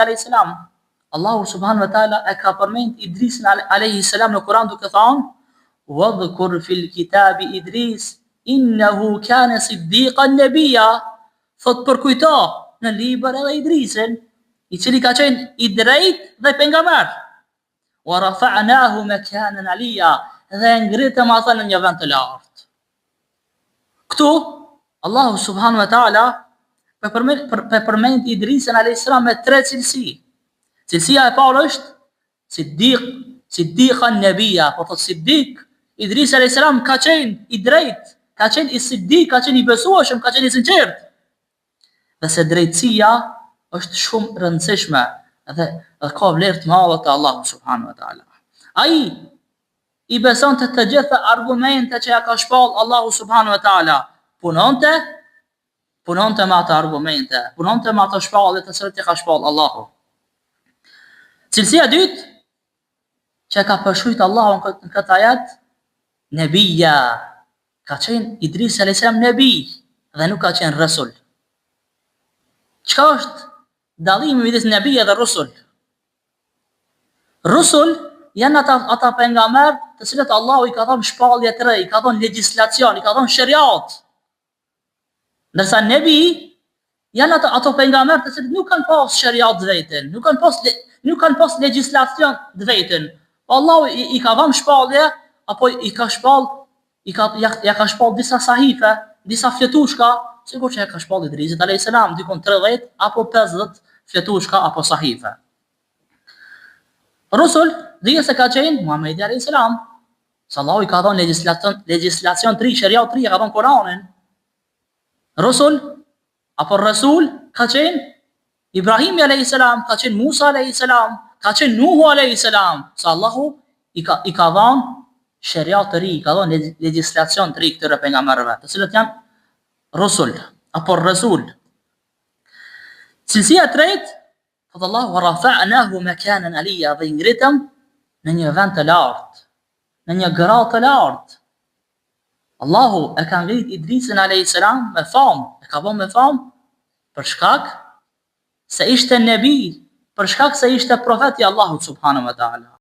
a.s. Allahu subhanahu wa taala e ka përmend Idrisin a.s. në Kur'an duke thënë: "Wadhkur fil kitabi Idris, innahu kana siddiqan nabiyya." Thot përkujto në libër edhe Idrisin, i cili ka qenë i drejtë dhe pejgamber. Wa rafa'nahu makanan 'aliyya, dhe ngritëm atë në një vend të lartë. Këtu Allahu subhanahu wa taala përmend Idrisin a.s. me 3 cilësi. Cilësia e parë është siddiqan nabiyya, po thot siddiq, Idris a.s. ka qenë i drejtë, ka qenë i siddiq, ka qenë i besueshëm, ka qenë i sinqert. Dhe se drejtësia është shumë rëndësishme dhe ka vlerë të madhe te Allahu subhanahu wa taala. Ai i beson të gjitha argumente që ja ka shpall Allahu subhanahu wa taala, punonte me ato argumente, punonte me ato shpallje të cilat i ka shpall Allahu. Cilësia e dytë që ka përshkruajtur Allahu në këtë ajet, nebija, ka qenë Idris a.s. nebi dhe nuk ka qenë rasul. Çka është dallimi midis nebija dhe rusul? Rusul janë ata pejgamber të cilët Allahu i ka dhënë shpallje të re, i ka dhënë legjislacion, i ka dhënë shariat. Ndërsa nebi janë ato pejgamber të cilët nuk kanë pas shariat të vetën, nuk kanë pas legjislacion të vetën. Allahu i ka dhënë shpallje apo ja ka shpall disa sahife, disa fletushka, sikur që ja ka shpall Idrisit a.s. dikon 30 apo 50 fletushka apo sahife. Rusul dhije se ka qenë Muhamedi a.s. Se Allahu i ka dhënë legjislacion të ri, sharia të ri, ka dhënë Kur'anin. Rusul apo rasul ka qenë Ibrahimi a.s., ka qenë Musa a.s., ka qenë Nuhu a.s. Se Allahu i ka dhënë sharia të ri, ka dhënë legjislacion të ri këtyre pejgamberëve, të cilët janë rusul apo rasul. Cilësia e tretë, thot Allahu: "Wa rafa'nahu makanan 'aliyya", dhe ngritëm në një vend të lartë, në një gradë të lartë. Allahu e ka ngrit Idrisin a.s. me famë, e ka bën me famë për shkak se ishte nebi, për shkak se ishte profeti Allahut subhanahu wa taala.